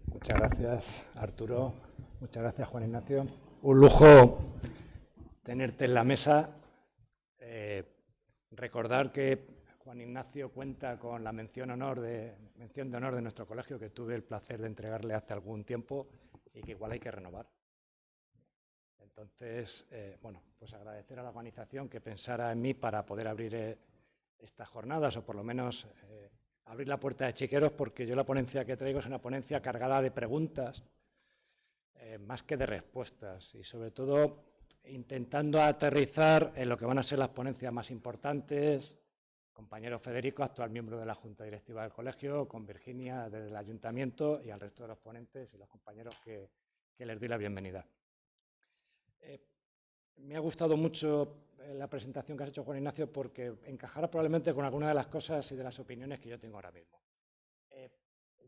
Muchas gracias, Arturo. Muchas gracias, Juan Ignacio. Un lujo tenerte en la mesa. Recordar que Juan Ignacio cuenta con la mención de honor de nuestro colegio, que tuve el placer de entregarle hace algún tiempo y que igual hay que renovar. Entonces, bueno, pues agradecer a la organización que pensara en mí para poder abrir estas jornadas, o por lo menos abrir la puerta de Chiqueros, porque yo la ponencia que traigo es una ponencia cargada de preguntas, más que de respuestas, y sobre todo intentando aterrizar en lo que van a ser las ponencias más importantes. Compañero Federico, actual miembro de la Junta Directiva del Colegio, con Virginia desde el Ayuntamiento y al resto de los ponentes y los compañeros que les doy la bienvenida. Me ha gustado mucho la presentación que has hecho, Juan Ignacio, porque encajará probablemente con algunas de las cosas y de las opiniones que yo tengo ahora mismo.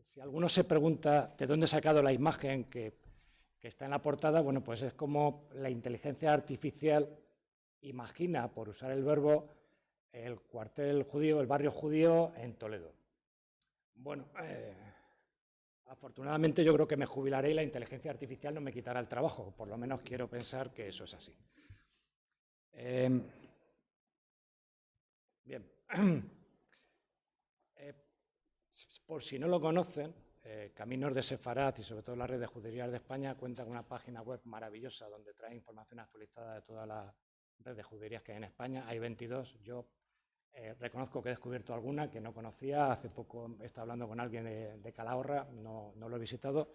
Si alguno se pregunta de dónde he sacado la imagen que está en la portada, bueno, pues es como la inteligencia artificial imagina, por usar el verbo, el cuartel judío, el barrio judío en Toledo. Bueno, afortunadamente yo creo que me jubilaré y la inteligencia artificial no me quitará el trabajo, por lo menos quiero pensar que eso es así. Bien, por si no lo conocen, Caminos de Sefarat y sobre todo la red de juderías de España cuenta con una página web maravillosa donde trae información actualizada de toda la red de juderías que hay en España. Hay 22, yo reconozco que he descubierto alguna que no conocía. Hace poco he estado hablando con alguien de Calahorra, no lo he visitado.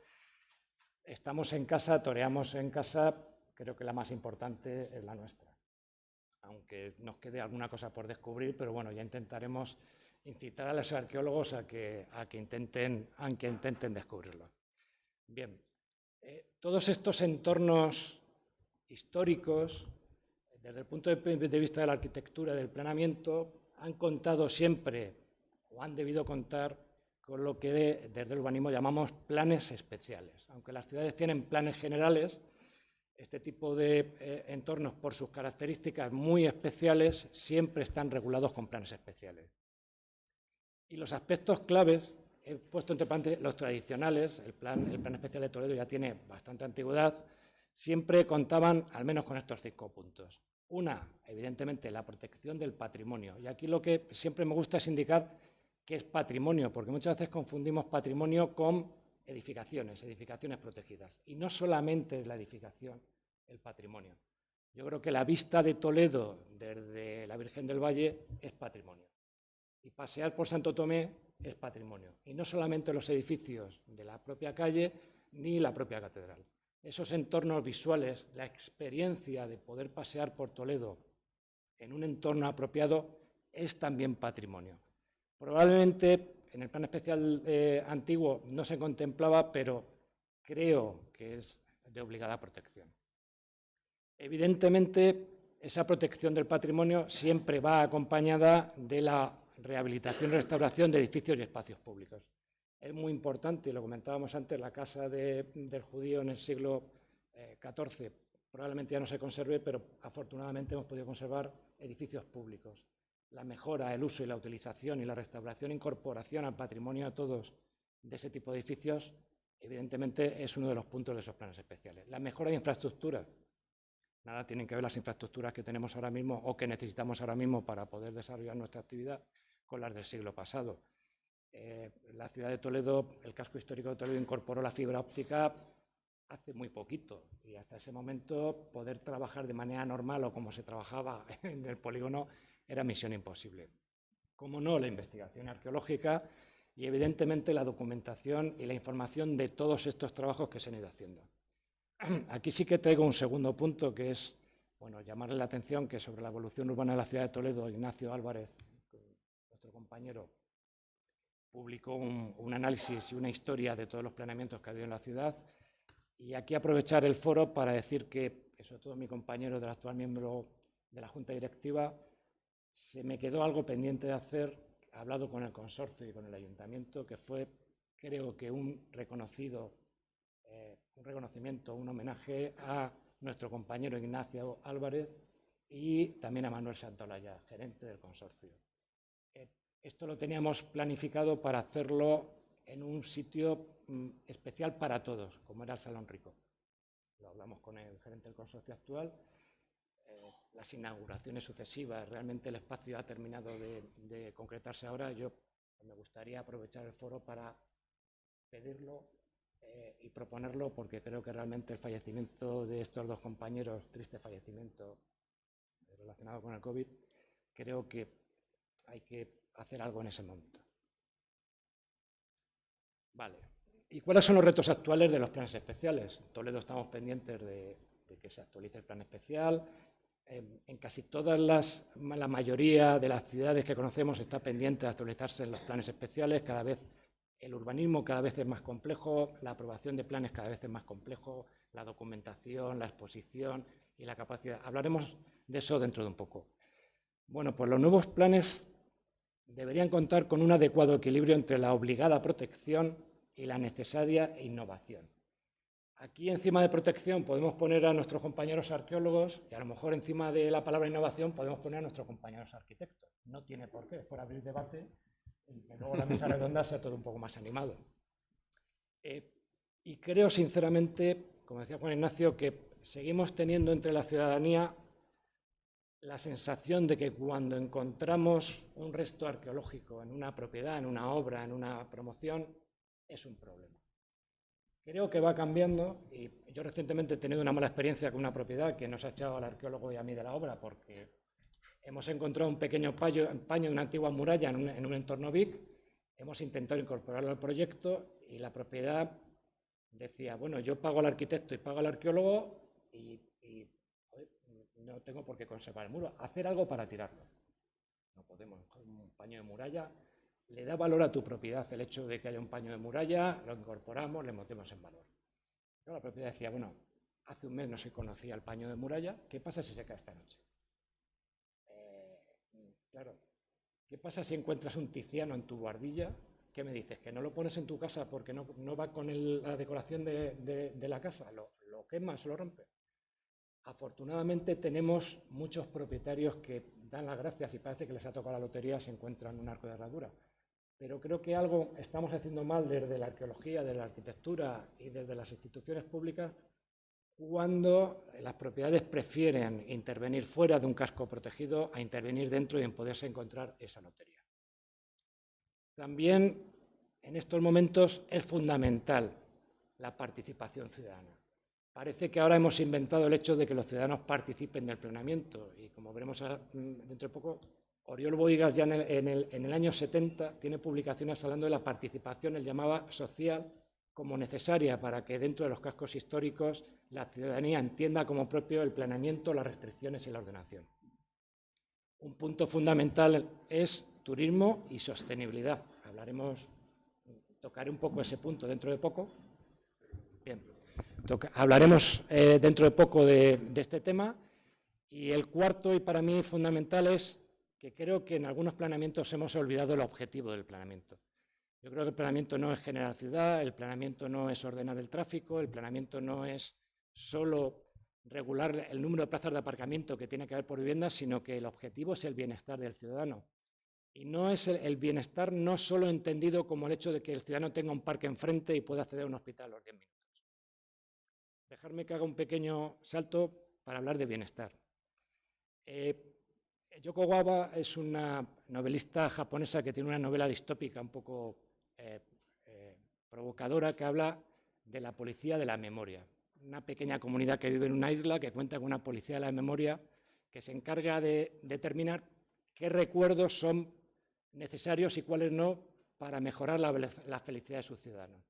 Estamos en casa, toreamos en casa, creo que la más importante es la nuestra. Aunque nos quede alguna cosa por descubrir, pero bueno, ya intentaremos incitar a los arqueólogos a que intenten descubrirlo. Bien, todos estos entornos históricos, desde el punto de vista de la arquitectura y del planeamiento, han contado siempre, o han debido contar, con lo que desde el urbanismo llamamos planes especiales. Aunque las ciudades tienen planes generales, este tipo de entornos, por sus características muy especiales, siempre están regulados con planes especiales. Y los aspectos claves, he puesto entre paréntesis los tradicionales, el plan especial de Toledo ya tiene bastante antigüedad, siempre contaban al menos con estos 5 puntos. Una, evidentemente, la protección del patrimonio. Y aquí lo que siempre me gusta es indicar qué es patrimonio, porque muchas veces confundimos patrimonio con edificaciones protegidas. Y no solamente es la edificación el patrimonio. Yo creo que la vista de Toledo desde la Virgen del Valle es patrimonio. Y pasear por Santo Tomé es patrimonio. Y no solamente los edificios de la propia calle ni la propia catedral. Esos entornos visuales, la experiencia de poder pasear por Toledo en un entorno apropiado es también patrimonio. Probablemente en el plan especial antiguo no se contemplaba, pero creo que es de obligada protección. Evidentemente, esa protección del patrimonio siempre va acompañada de la rehabilitación y restauración de edificios y espacios públicos. Es muy importante, y lo comentábamos antes, la casa del judío en el siglo XIV probablemente ya no se conserve, pero afortunadamente hemos podido conservar edificios públicos. La mejora, el uso y la utilización y la restauración e incorporación al patrimonio a todos de ese tipo de edificios, evidentemente es uno de los puntos de esos planes especiales. La mejora de infraestructura. Nada tienen que ver las infraestructuras que tenemos ahora mismo o que necesitamos ahora mismo para poder desarrollar nuestra actividad con las del siglo pasado. La ciudad de Toledo, el casco histórico de Toledo, incorporó la fibra óptica hace muy poquito y hasta ese momento poder trabajar de manera normal o como se trabajaba en el polígono era misión imposible. Cómo no, la investigación arqueológica y evidentemente la documentación y la información de todos estos trabajos que se han ido haciendo. Aquí sí que traigo un segundo punto, que es llamarle la atención que sobre la evolución urbana de la ciudad de Toledo, Ignacio Álvarez, nuestro compañero, publicó un análisis y una historia de todos los planeamientos que ha habido en la ciudad. Y aquí aprovechar el foro para decir que, sobre todo mi compañero del actual miembro de la Junta Directiva, se me quedó algo pendiente de hacer, he hablado con el consorcio y con el ayuntamiento, que fue, creo que un reconocimiento, un homenaje a nuestro compañero Ignacio Álvarez y también a Manuel Santaolalla, gerente del consorcio. Esto lo teníamos planificado para hacerlo en un sitio especial para todos, como era el Salón Rico. Lo hablamos con el gerente del consorcio actual. Las inauguraciones sucesivas, realmente el espacio ha terminado de concretarse ahora. Yo me gustaría aprovechar el foro para pedirlo y proponerlo, porque creo que realmente el fallecimiento de estos dos compañeros, triste fallecimiento relacionado con el COVID, creo que hay que hacer algo en ese momento. Vale. ¿Y cuáles son los retos actuales de los planes especiales? En Toledo estamos pendientes de que se actualice el plan especial. En casi todas la mayoría de las ciudades que conocemos está pendiente de actualizarse en los planes especiales. Cada vez el urbanismo cada vez es más complejo, la aprobación de planes cada vez es más complejo, la documentación, la exposición y la capacidad. Hablaremos de eso dentro de un poco. Bueno, pues los nuevos planes deberían contar con un adecuado equilibrio entre la obligada protección y la necesaria innovación. Aquí encima de protección podemos poner a nuestros compañeros arqueólogos y a lo mejor encima de la palabra innovación podemos poner a nuestros compañeros arquitectos. No tiene por qué, es por abrir debate y que luego la mesa redonda sea todo un poco más animado. Y creo sinceramente, como decía Juan Ignacio, que seguimos teniendo entre la ciudadanía la sensación de que cuando encontramos un resto arqueológico en una propiedad, en una obra, en una promoción, es un problema. Creo que va cambiando y yo recientemente he tenido una mala experiencia con una propiedad que nos ha echado al arqueólogo y a mí de la obra porque hemos encontrado un pequeño paño de una antigua muralla en un entorno BIC, hemos intentado incorporarlo al proyecto y la propiedad decía, bueno, yo pago al arquitecto y pago al arqueólogo y no tengo por qué conservar el muro, hacer algo para tirarlo. No podemos, un paño de muralla le da valor a tu propiedad el hecho de que haya un paño de muralla, lo incorporamos, le metemos en valor. Pero la propiedad decía, bueno, hace un mes no se conocía el paño de muralla, ¿qué pasa si se cae esta noche? Claro, ¿qué pasa si encuentras un Tiziano en tu guardilla? ¿Qué me dices? ¿Que no lo pones en tu casa porque no va con la decoración de la casa? ¿Lo quemas, lo rompes? Afortunadamente tenemos muchos propietarios que dan las gracias y parece que les ha tocado la lotería si encuentran un arco de herradura. Pero creo que algo estamos haciendo mal desde la arqueología, desde la arquitectura y desde las instituciones públicas cuando las propiedades prefieren intervenir fuera de un casco protegido a intervenir dentro y en poderse encontrar esa lotería. También en estos momentos es fundamental la participación ciudadana. Parece que ahora hemos inventado el hecho de que los ciudadanos participen del planeamiento y como veremos dentro de poco, Oriol Bohigas ya en el año 70 tiene publicaciones hablando de la participación, él llamaba social, como necesaria para que dentro de los cascos históricos la ciudadanía entienda como propio el planeamiento, las restricciones y la ordenación. Un punto fundamental es turismo y sostenibilidad. Tocaré un poco ese punto dentro de poco. Bien, hablaremos dentro de poco de este tema. Y el cuarto, y para mí fundamental, es que creo que en algunos planeamientos hemos olvidado el objetivo del planeamiento. Yo creo que el planeamiento no es generar ciudad, el planeamiento no es ordenar el tráfico, el planeamiento no es solo regular el número de plazas de aparcamiento que tiene que haber por vivienda, sino que el objetivo es el bienestar del ciudadano. Y no es el bienestar no solo entendido como el hecho de que el ciudadano tenga un parque enfrente y pueda acceder a un hospital a los 10 minutos. Dejarme que haga un pequeño salto para hablar de bienestar. Yoko Gawa es una novelista japonesa que tiene una novela distópica un poco provocadora que habla de la policía de la memoria. Una pequeña comunidad que vive en una isla que cuenta con una policía de la memoria que se encarga de determinar qué recuerdos son necesarios y cuáles no para mejorar la felicidad de sus ciudadanos.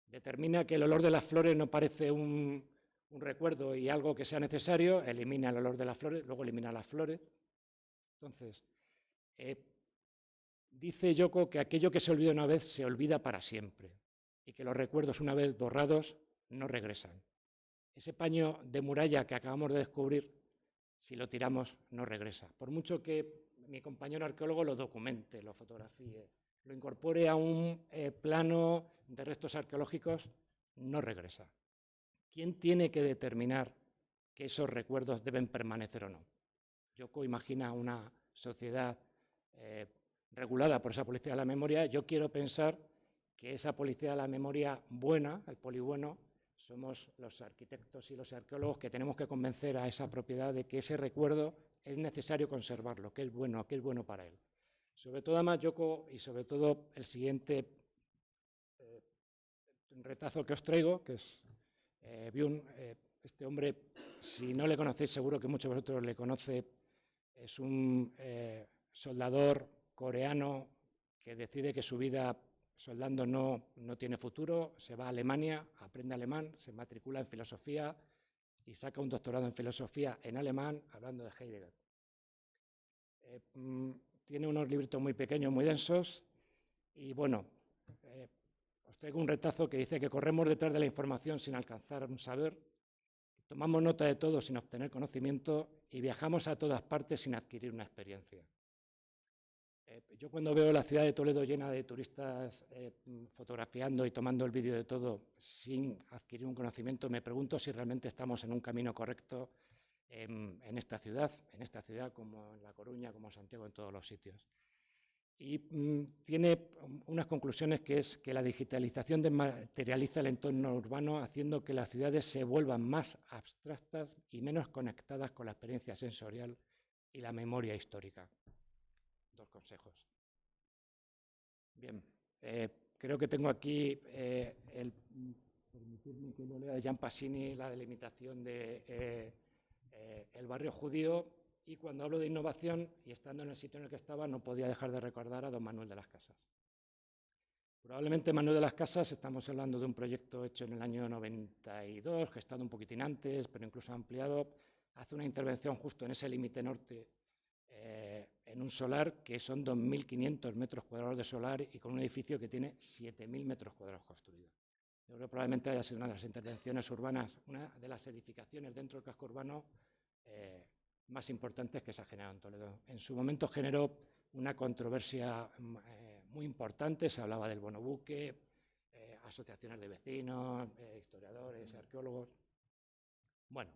Determina que el olor de las flores no parece un recuerdo y algo que sea necesario, elimina el olor de las flores, luego elimina las flores. Entonces, dice Yoko que aquello que se olvida una vez se olvida para siempre y que los recuerdos una vez borrados no regresan. Ese paño de muralla que acabamos de descubrir, si lo tiramos, no regresa. Por mucho que mi compañero arqueólogo lo documente, lo fotografíe, lo incorpore a un plano de restos arqueológicos, no regresa. ¿Quién tiene que determinar que esos recuerdos deben permanecer o no? Yoko imagina una sociedad regulada por esa policía de la memoria. Yo quiero pensar que esa policía de la memoria buena, el polibueno, somos los arquitectos y los arqueólogos que tenemos que convencer a esa propiedad de que ese recuerdo es necesario conservarlo, que es bueno para él. Sobre todo, además, Yoko, y sobre todo el siguiente retazo que os traigo, que es Byung, este hombre, si no le conocéis, seguro que muchos de vosotros le conocen, es un soldador coreano que decide que su vida soldando no tiene futuro, se va a Alemania, aprende alemán, se matricula en filosofía y saca un doctorado en filosofía en alemán, hablando de Heidegger. Tiene unos libritos muy pequeños, muy densos, y bueno, os traigo un retazo que dice que corremos detrás de la información sin alcanzar un saber, tomamos nota de todo sin obtener conocimiento y viajamos a todas partes sin adquirir una experiencia. Yo cuando veo la ciudad de Toledo llena de turistas fotografiando y tomando el vídeo de todo sin adquirir un conocimiento, me pregunto si realmente estamos en un camino correcto en esta ciudad como en La Coruña, como en Santiago, en todos los sitios. Y tiene unas conclusiones que es que la digitalización desmaterializa el entorno urbano, haciendo que las ciudades se vuelvan más abstractas y menos conectadas con la experiencia sensorial y la memoria histórica. 2 consejos. Bien, creo que tengo aquí permitirme que lo lea de Jan Pasini, la delimitación de el barrio judío, y cuando hablo de innovación, y estando en el sitio en el que estaba, no podía dejar de recordar a don Manuel de las Casas. Probablemente Manuel de las Casas, estamos hablando de un proyecto hecho en el año 92, gestado un poquitín antes, pero incluso ampliado, hace una intervención justo en ese límite norte, en un solar que son 2.500 metros cuadrados de solar y con un edificio que tiene 7.000 metros cuadrados construidos. Yo creo que probablemente haya sido una de las intervenciones urbanas, una de las edificaciones dentro del casco urbano más importantes que se ha generado en Toledo. En su momento generó una controversia muy importante, se hablaba del bono buque, asociaciones de vecinos, historiadores, arqueólogos. Bueno,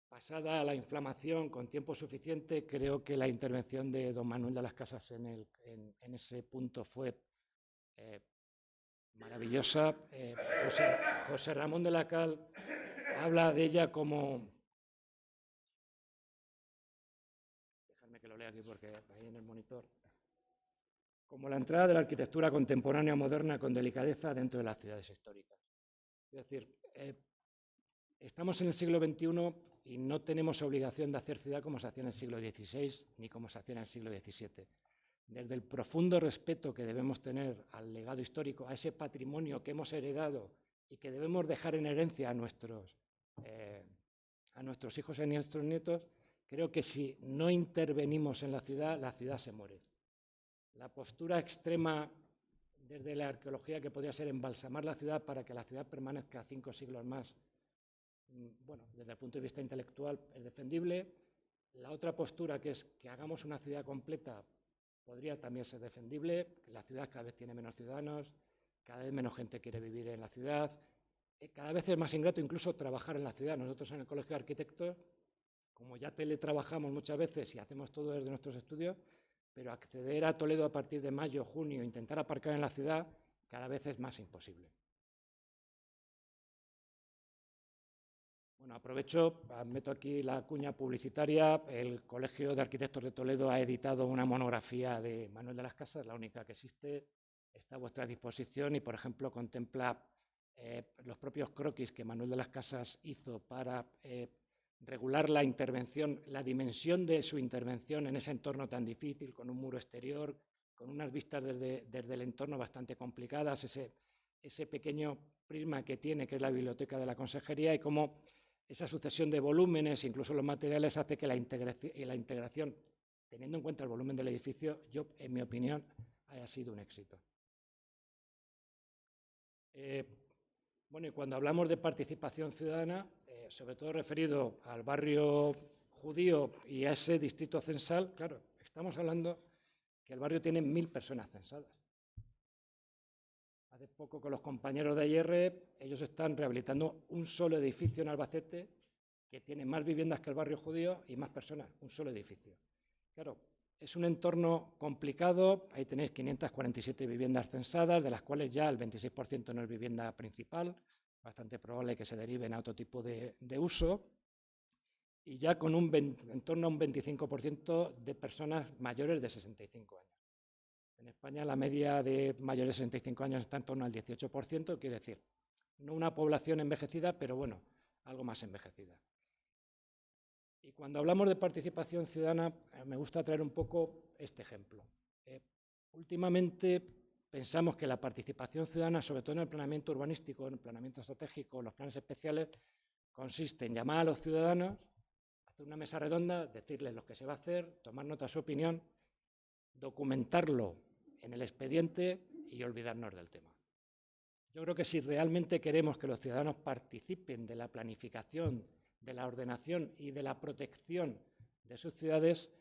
pasada la inflamación, con tiempo suficiente, creo que la intervención de don Manuel de las Casas en ese punto fue maravillosa. José Ramón de la Cal habla de ella como... Dejadme que lo lea aquí porque ahí en el monitor. Como la entrada de la arquitectura contemporánea moderna con delicadeza dentro de las ciudades históricas. Es decir, estamos en el siglo XXI y no tenemos obligación de hacer ciudad como se hacía en el siglo XVI ni como se hacía en el siglo XVII. Desde el profundo respeto que debemos tener al legado histórico, a ese patrimonio que hemos heredado y que debemos dejar en herencia a nuestros hijos y a nuestros nietos, creo que si no intervenimos en la ciudad se muere. La postura extrema desde la arqueología, que podría ser embalsamar la ciudad para que la ciudad permanezca 5 siglos más, bueno, desde el punto de vista intelectual es defendible. La otra postura, que es que hagamos una ciudad completa, podría también ser defendible. La ciudad cada vez tiene menos ciudadanos, cada vez menos gente quiere vivir en la ciudad, cada vez es más ingrato incluso trabajar en la ciudad. Nosotros en el Colegio de Arquitectos, como ya teletrabajamos muchas veces y hacemos todo desde nuestros estudios, pero acceder a Toledo a partir de mayo, junio, intentar aparcar en la ciudad, cada vez es más imposible. Bueno, aprovecho, meto aquí la cuña publicitaria. El Colegio de Arquitectos de Toledo ha editado una monografía de Manuel de las Casas, la única que existe, está a vuestra disposición y, por ejemplo, contempla los propios croquis que Manuel de las Casas hizo para regular la intervención, la dimensión de su intervención en ese entorno tan difícil, con un muro exterior, con unas vistas desde el entorno bastante complicadas, ese pequeño prisma que tiene, que es la biblioteca de la Consejería, y cómo esa sucesión de volúmenes, incluso los materiales, hace que la integración, teniendo en cuenta el volumen del edificio, en mi opinión, haya sido un éxito. Bueno, y cuando hablamos de participación ciudadana, sobre todo referido al barrio judío y a ese distrito censal, claro, estamos hablando que el barrio tiene 1.000 personas censadas. Hace poco con los compañeros de AIR, ellos están rehabilitando un solo edificio en Albacete que tiene más viviendas que el barrio judío y más personas, un solo edificio. Claro, Es un entorno complicado, ahí tenéis 547 viviendas censadas, de las cuales ya el 26% no es vivienda principal, bastante probable que se deriven a otro tipo de uso, y ya con en torno a un 25% de personas mayores de 65 años. En España la media de mayores de 65 años está en torno al 18%, quiere decir, no una población envejecida, pero bueno, algo más envejecida. Y cuando hablamos de participación ciudadana, me gusta traer un poco este ejemplo. Últimamente pensamos que la participación ciudadana, sobre todo en el planeamiento urbanístico, en el planeamiento estratégico, los planes especiales, consiste en llamar a los ciudadanos, hacer una mesa redonda, decirles lo que se va a hacer, tomar nota de su opinión, documentarlo en el expediente y olvidarnos del tema. Yo creo que si realmente queremos que los ciudadanos participen de la planificación, de la ordenación y de la protección de sus ciudades,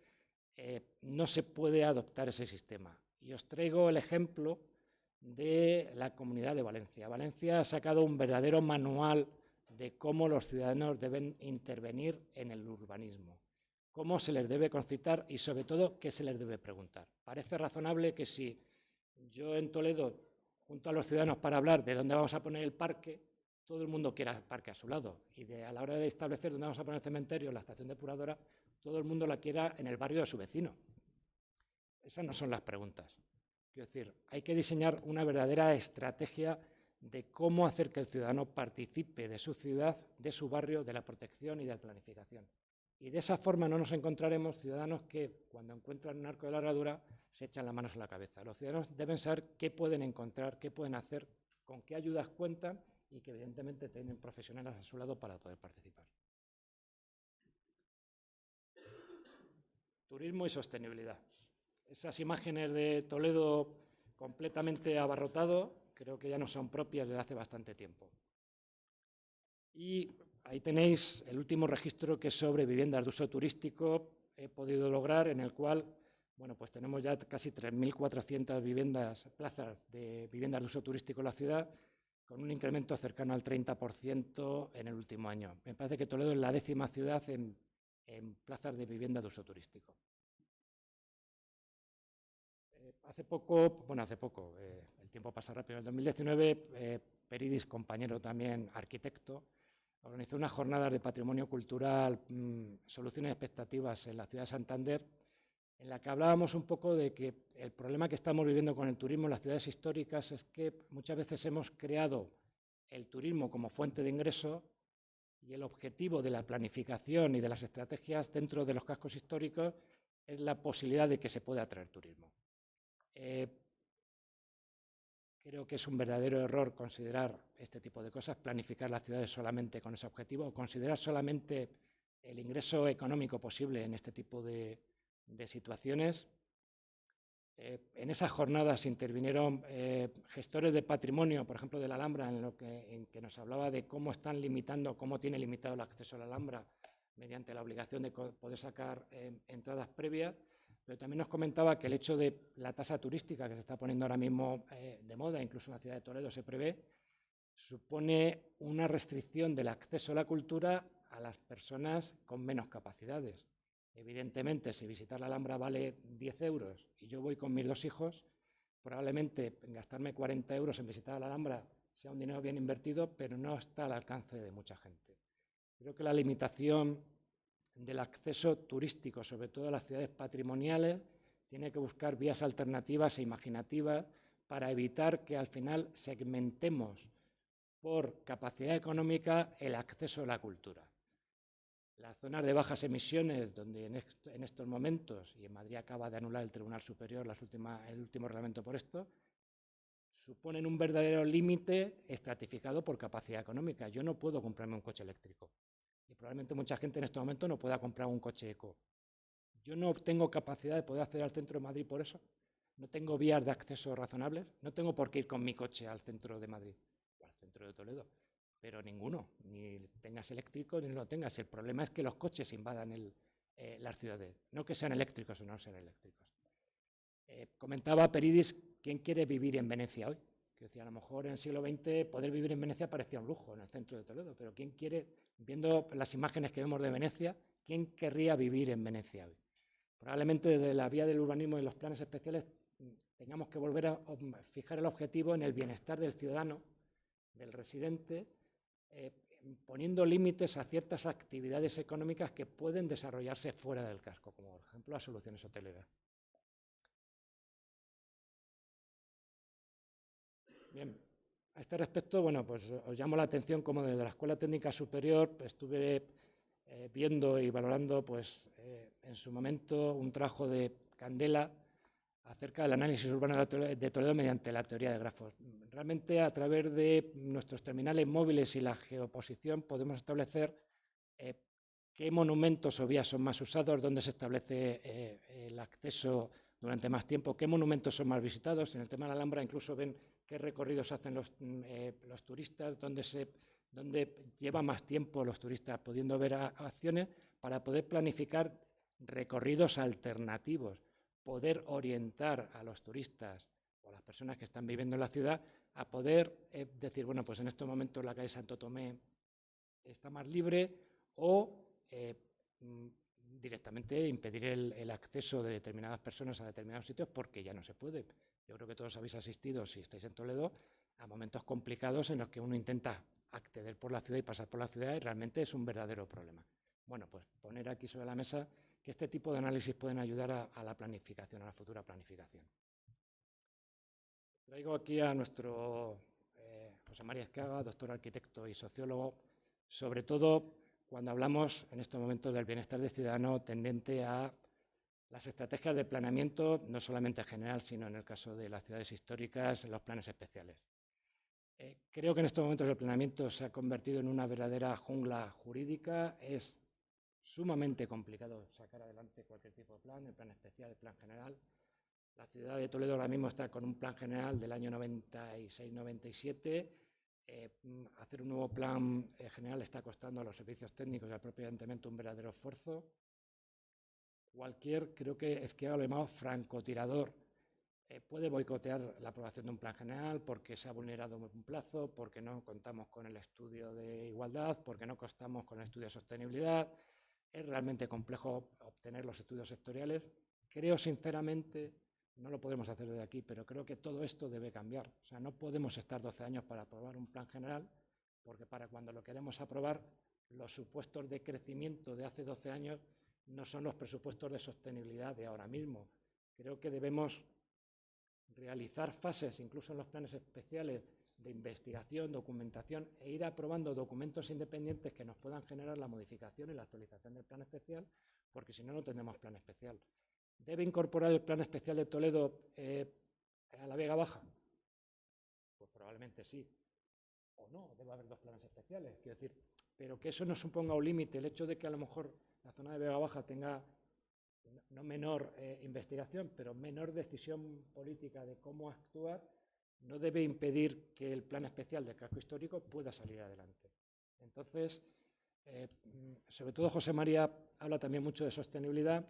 no se puede adoptar ese sistema. Y os traigo el ejemplo de la Comunidad de Valencia. Valencia ha sacado un verdadero manual de cómo los ciudadanos deben intervenir en el urbanismo, cómo se les debe concitar y, sobre todo, qué se les debe preguntar. Parece razonable que si yo en Toledo junto a los ciudadanos para hablar de dónde vamos a poner el parque, todo el mundo quiera el parque a su lado. Y a la hora de establecer dónde vamos a poner el cementerio, la estación depuradora, todo el mundo la quiera en el barrio de su vecino. Esas no son las preguntas. Quiero decir, hay que diseñar una verdadera estrategia de cómo hacer que el ciudadano participe de su ciudad, de su barrio, de la protección y de la planificación. Y de esa forma no nos encontraremos ciudadanos que, cuando encuentran un arco de la herradura, se echan las manos a la cabeza. Los ciudadanos deben saber qué pueden encontrar, qué pueden hacer, con qué ayudas cuentan y que, evidentemente, tienen profesionales a su lado para poder participar. Turismo y sostenibilidad. Esas imágenes de Toledo completamente abarrotado creo que ya no son propias desde hace bastante tiempo. Y ahí tenéis el último registro, que es sobre viviendas de uso turístico. He podido lograr, en el cual, bueno, pues tenemos ya casi 3.400 plazas de viviendas de uso turístico en la ciudad, con un incremento cercano al 30% en el último año. Me parece que Toledo es la 10ª ciudad en plazas de vivienda de uso turístico. Hace poco, el tiempo pasa rápido, en el 2019, Peridis, compañero también arquitecto, organizó unas jornadas de patrimonio cultural, soluciones y expectativas en la ciudad de Santander, en la que hablábamos un poco de que el problema que estamos viviendo con el turismo en las ciudades históricas es que muchas veces hemos creado el turismo como fuente de ingreso y el objetivo de la planificación y de las estrategias dentro de los cascos históricos es la posibilidad de que se pueda atraer turismo. Creo que es un verdadero error considerar este tipo de cosas, planificar las ciudades solamente con ese objetivo, o considerar solamente el ingreso económico posible en este tipo de situaciones. En esas jornadas intervinieron gestores de patrimonio, por ejemplo, de la Alhambra, en que nos hablaba de cómo están limitando, cómo tiene limitado el acceso a la Alhambra mediante la obligación de poder sacar entradas previas. Pero también nos comentaba que el hecho de la tasa turística, que se está poniendo ahora mismo de moda, incluso en la ciudad de Toledo se prevé, supone una restricción del acceso a la cultura a las personas con menos capacidades. Evidentemente, si visitar la Alhambra vale 10 euros y yo voy con mis 2 hijos, probablemente gastarme 40 euros en visitar la Alhambra sea un dinero bien invertido, pero no está al alcance de mucha gente. Creo que la limitación del acceso turístico, sobre todo a las ciudades patrimoniales, tiene que buscar vías alternativas e imaginativas para evitar que al final segmentemos por capacidad económica el acceso a la cultura. Las zonas de bajas emisiones, donde en estos momentos, y en Madrid acaba de anular el Tribunal Superior el último reglamento por esto, suponen un verdadero límite estratificado por capacidad económica. Yo no puedo comprarme un coche eléctrico. Y probablemente mucha gente en este momento no pueda comprar un coche eco. Yo no tengo capacidad de poder acceder al centro de Madrid por eso. No tengo vías de acceso razonables. No tengo por qué ir con mi coche al centro de Madrid o al centro de Toledo. Pero ninguno, ni tengas eléctrico ni no lo tengas. El problema es que los coches invadan las ciudades. No que sean eléctricos o no sean eléctricos. Comentaba Peridis, ¿quién quiere vivir en Venecia hoy? Que decía, a lo mejor en el siglo XX poder vivir en Venecia parecía un lujo en el centro de Toledo, pero ¿quién quiere, viendo las imágenes que vemos de Venecia, quién querría vivir en Venecia hoy? Probablemente desde la vía del urbanismo y los planes especiales tengamos que volver a fijar el objetivo en el bienestar del ciudadano, del residente, poniendo límites a ciertas actividades económicas que pueden desarrollarse fuera del casco, como por ejemplo las soluciones hoteleras. Bien, a este respecto, bueno, pues os llamo la atención como desde la Escuela Técnica Superior estuve viendo y valorando pues, en su momento un trabajo de Candela acerca del análisis urbano de Toledo mediante la teoría de grafos. Realmente a través de nuestros terminales móviles y la geoposición podemos establecer qué monumentos o vías son más usados, dónde se establece el acceso durante más tiempo, qué monumentos son más visitados. En el tema de la Alhambra incluso ven qué recorridos hacen los turistas, dónde lleva más tiempo los turistas pudiendo ver acciones para poder planificar recorridos alternativos, poder orientar a los turistas o a las personas que están viviendo en la ciudad a poder decir, bueno, pues en estos momentos la calle Santo Tomé está más libre o directamente impedir el acceso de determinadas personas a determinados sitios porque ya no se puede. Yo creo que todos habéis asistido, si estáis en Toledo, a momentos complicados en los que uno intenta acceder por la ciudad y pasar por la ciudad y realmente es un verdadero problema. Bueno, pues poner aquí sobre la mesa que este tipo de análisis pueden ayudar a la planificación, a la futura planificación. Traigo aquí a nuestro José María Escaga, doctor arquitecto y sociólogo, sobre todo cuando hablamos en estos momentos del bienestar del ciudadano tendente a las estrategias de planeamiento, no solamente en general, sino en el caso de las ciudades históricas, los planes especiales. Creo que en estos momentos el planeamiento se ha convertido en una verdadera jungla jurídica. Es sumamente complicado sacar adelante cualquier tipo de plan, el plan especial, el plan general. La ciudad de Toledo ahora mismo está con un plan general del año 96-97. Hacer un nuevo plan general está costando a los servicios técnicos y al propio ayuntamiento un verdadero esfuerzo. Creo que Esquiaga lo llamaba francotirador, puede boicotear la aprobación de un plan general porque se ha vulnerado un plazo, porque no contamos con el estudio de igualdad, porque no contamos con el estudio de sostenibilidad. Es realmente complejo obtener los estudios sectoriales. Creo sinceramente, no lo podemos hacer desde aquí, pero creo que todo esto debe cambiar. O sea, no podemos estar 12 años para aprobar un plan general, porque para cuando lo queremos aprobar, los supuestos de crecimiento de hace 12 años no son los presupuestos de sostenibilidad de ahora mismo. Creo que debemos realizar fases, incluso en los planes especiales, de investigación, documentación, e ir aprobando documentos independientes que nos puedan generar la modificación y la actualización del plan especial, porque si no, no tendremos plan especial. ¿Debe incorporar el plan especial de Toledo a la Vega Baja? Pues probablemente sí. O no, debe haber dos planes especiales, quiero decir, pero que eso no suponga un límite. El hecho de que a lo mejor la zona de Vega Baja tenga no menor investigación, pero menor decisión política de cómo actuar, no debe impedir que el plan especial del casco histórico pueda salir adelante. Entonces, sobre todo José María habla también mucho de sostenibilidad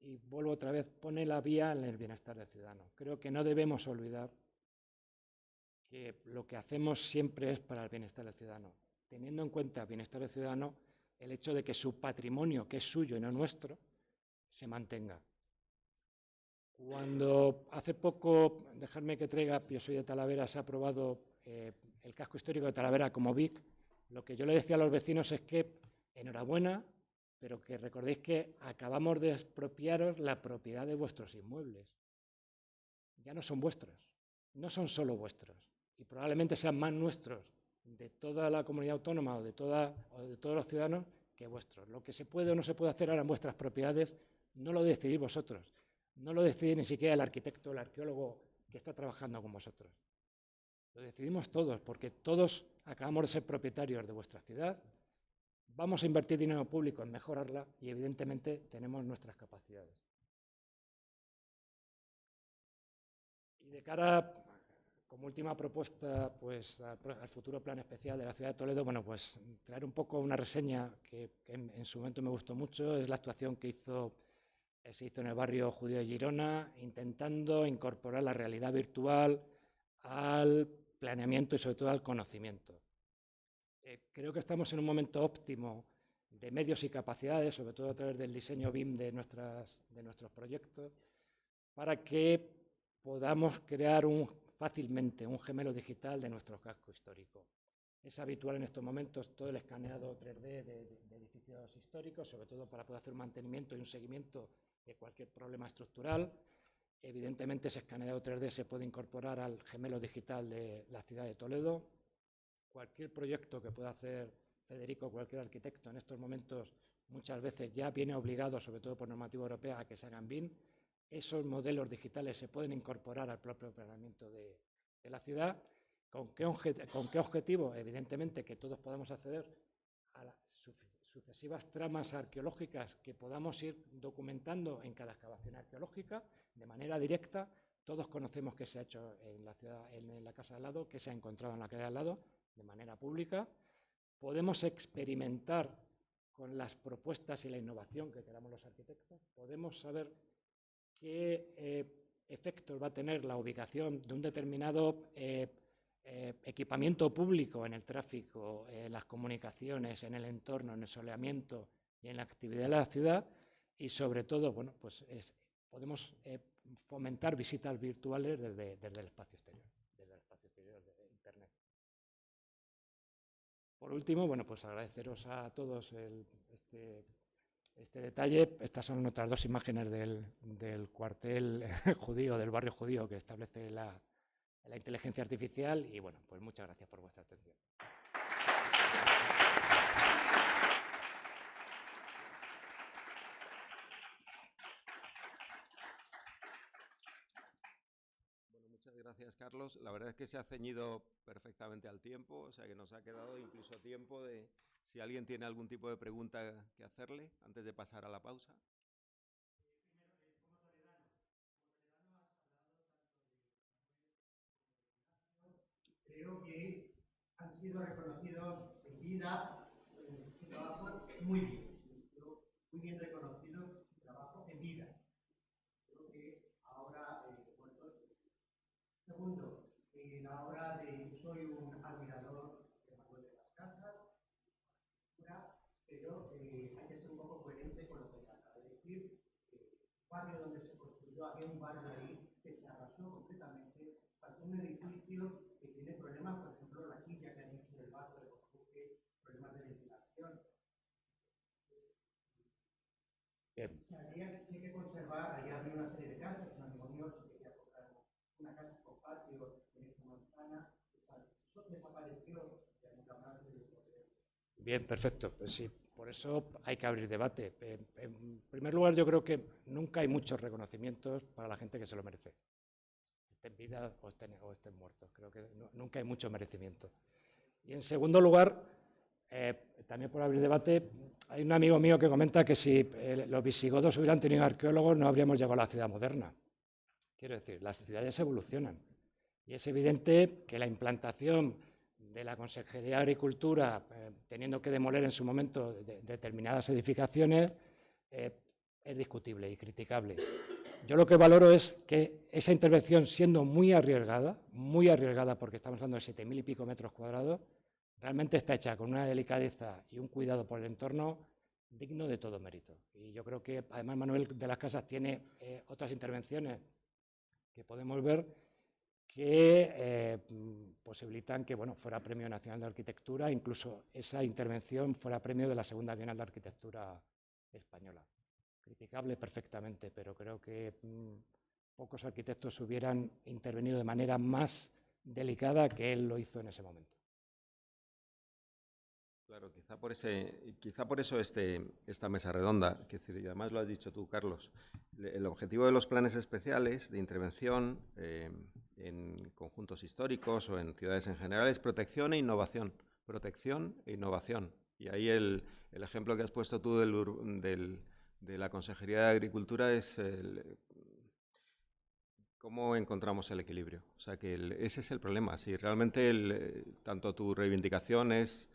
y vuelvo otra vez, pone la vía en el bienestar del ciudadano. Creo que no debemos olvidar que lo que hacemos siempre es para el bienestar del ciudadano, teniendo en cuenta el bienestar del ciudadano, el hecho de que su patrimonio, que es suyo y no nuestro, se mantenga. Cuando hace poco, dejadme que traiga, yo soy de Talavera, se ha aprobado el casco histórico de Talavera como BIC, lo que yo le decía a los vecinos es que enhorabuena, pero que recordéis que acabamos de expropiaros la propiedad de vuestros inmuebles. Ya no son vuestros, no son solo vuestros, y probablemente sean más nuestros de toda la comunidad autónoma o de todos los ciudadanos que vuestros. Lo que se puede o no se puede hacer ahora en vuestras propiedades no lo decidís vosotros, no lo decide ni siquiera el arquitecto o el arqueólogo que está trabajando con vosotros. Lo decidimos todos, porque todos acabamos de ser propietarios de vuestra ciudad, vamos a invertir dinero público en mejorarla y evidentemente tenemos nuestras capacidades. Y de cara, como última propuesta, pues al futuro plan especial de la ciudad de Toledo, bueno, pues traer un poco una reseña que en su momento me gustó mucho, es la actuación que se hizo en el barrio judío de Girona, intentando incorporar la realidad virtual al planeamiento y sobre todo al conocimiento. Creo que estamos en un momento óptimo de medios y capacidades, sobre todo a través del diseño BIM de nuestros proyectos, para que podamos crear fácilmente un gemelo digital de nuestro casco histórico. Es habitual en estos momentos todo el escaneado 3D de edificios históricos, sobre todo para poder hacer un mantenimiento y un seguimiento de cualquier problema estructural. Evidentemente, ese escaneado 3D se puede incorporar al gemelo digital de la ciudad de Toledo. Cualquier proyecto que pueda hacer Federico, cualquier arquitecto en estos momentos, muchas veces ya viene obligado, sobre todo por normativa europea, a que se hagan BIM. Esos modelos digitales se pueden incorporar al propio planeamiento de la ciudad. ¿Con qué objetivo? Evidentemente, que todos podamos acceder a las sucesivas tramas arqueológicas que podamos ir documentando en cada excavación arqueológica de manera directa. Todos conocemos qué se ha hecho en la ciudad, en la casa de al lado, qué se ha encontrado en la calle de al lado, de manera pública. Podemos experimentar con las propuestas y la innovación que queramos los arquitectos. Podemos saber qué efectos va a tener la ubicación de un determinado equipamiento público en el tráfico, en las comunicaciones, en el entorno, en el soleamiento y en la actividad de la ciudad. Y sobre todo, bueno, pues podemos fomentar visitas virtuales desde el espacio exterior, de Internet. Por último, bueno, pues agradeceros a todos este detalle. Estas son otras dos imágenes del cuartel judío, del barrio judío que establece la inteligencia artificial y, bueno, pues muchas gracias por vuestra atención. Muchas gracias, Carlos. La verdad es que se ha ceñido perfectamente al tiempo, o sea que nos ha quedado incluso tiempo de si alguien tiene algún tipo de pregunta que hacerle antes de pasar a la pausa. Creo que han sido reconocidos en vida su trabajo muy bien reconocido su trabajo en vida. Creo que ahora, segundo, en la hora de soy un admirador de Manuel de las Casas, pero hay que ser un poco coherente con lo que acaba de decir. El barrio donde se construyó, había un barrio ahí que se arrasó completamente, faltó un edificio que tiene problemas, por ejemplo, la quilla que han hecho del barrio de Conjuque, problemas de ventilación. Sí hay que conservar, allá había una serie de casas, un amigo mío se quería comprar una casa con patio en esta manzana, eso desapareció de nunca más de Bien, perfecto. Pues sí, por eso hay que abrir debate. En primer lugar, yo creo que nunca hay muchos reconocimientos para la gente que se lo merece. Estén en vida o estén muertos. Creo que nunca hay mucho merecimiento. Y en segundo lugar, también por abrir debate, hay un amigo mío que comenta que si los visigodos hubieran tenido arqueólogos no habríamos llegado a la ciudad moderna. Quiero decir, las ciudades evolucionan. Y es evidente que la implantación de la Consejería de Agricultura, teniendo que demoler en su momento determinadas edificaciones, es discutible y criticable. Yo lo que valoro es que esa intervención, siendo muy arriesgada porque estamos hablando de 7.000 y pico metros cuadrados, realmente está hecha con una delicadeza y un cuidado por el entorno digno de todo mérito. Y yo creo que, además, Manuel de las Casas tiene otras intervenciones que podemos ver que posibilitan que, bueno, fuera Premio Nacional de Arquitectura, incluso esa intervención fuera premio de la Segunda Bienal de Arquitectura Española. Criticable perfectamente, pero creo que pocos arquitectos hubieran intervenido de manera más delicada que él lo hizo en ese momento. Claro, quizá por eso esta mesa redonda, que y además lo has dicho tú, Carlos, el objetivo de los planes especiales de intervención en conjuntos históricos o en ciudades en general es protección e innovación. Protección e innovación. Y ahí el ejemplo que has puesto tú de la Consejería de Agricultura es cómo encontramos el equilibrio. O sea, que ese es el problema. Si realmente tanto tu reivindicación es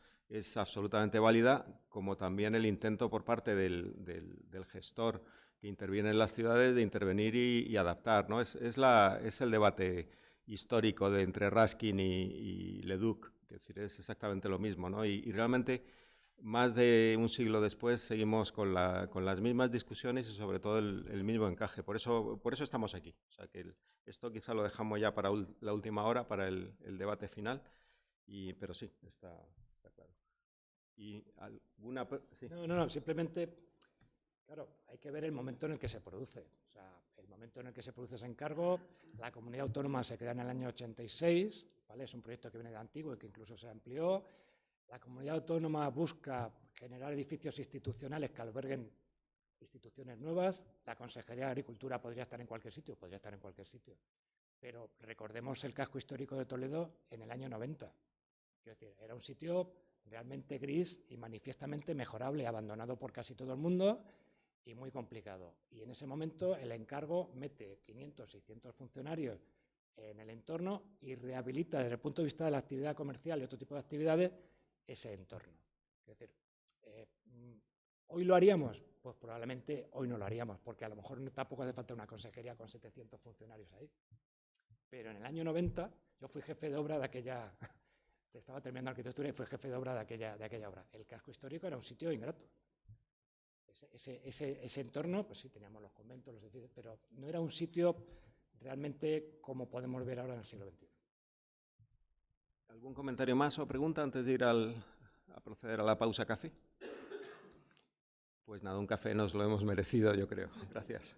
absolutamente válida, como también el intento por parte del gestor que interviene en las ciudades de intervenir y adaptar, ¿no? Es el debate histórico entre Raskin y Leduc, es decir, es exactamente lo mismo, ¿no? Y realmente más de un siglo después seguimos con las mismas discusiones y sobre todo el mismo encaje. Por eso estamos aquí. O sea, que esto quizá lo dejamos ya para la última hora, para el debate final, pero sí, está claro. ¿Y alguna...? Sí. No, simplemente, claro, hay que ver el momento en el que se produce. O sea, el momento en el que se produce ese encargo, la comunidad autónoma se crea en el año 86, ¿vale? Es un proyecto que viene de antiguo y que incluso se amplió. La comunidad autónoma busca generar edificios institucionales que alberguen instituciones nuevas. La Consejería de Agricultura podría estar en cualquier sitio, pero recordemos el casco histórico de Toledo en el año 90. Quiero decir, era un sitio realmente gris y manifiestamente mejorable, abandonado por casi todo el mundo y muy complicado. Y en ese momento el encargo mete 500, 600 funcionarios en el entorno y rehabilita desde el punto de vista de la actividad comercial y otro tipo de actividades ese entorno. Es decir, ¿hoy lo haríamos? Pues probablemente hoy no lo haríamos, porque a lo mejor tampoco hace falta una consejería con 700 funcionarios ahí. Pero en el año 90 yo fui jefe de obra de aquella... Estaba terminando arquitectura y fui jefe de obra de aquella obra. El casco histórico era un sitio ingrato. Ese entorno, pues sí, teníamos los conventos, los edificios, pero no era un sitio realmente como podemos ver ahora en el siglo XXI. ¿Algún comentario más o pregunta antes de ir a proceder a la pausa café? Pues nada, un café nos lo hemos merecido, yo creo. Gracias.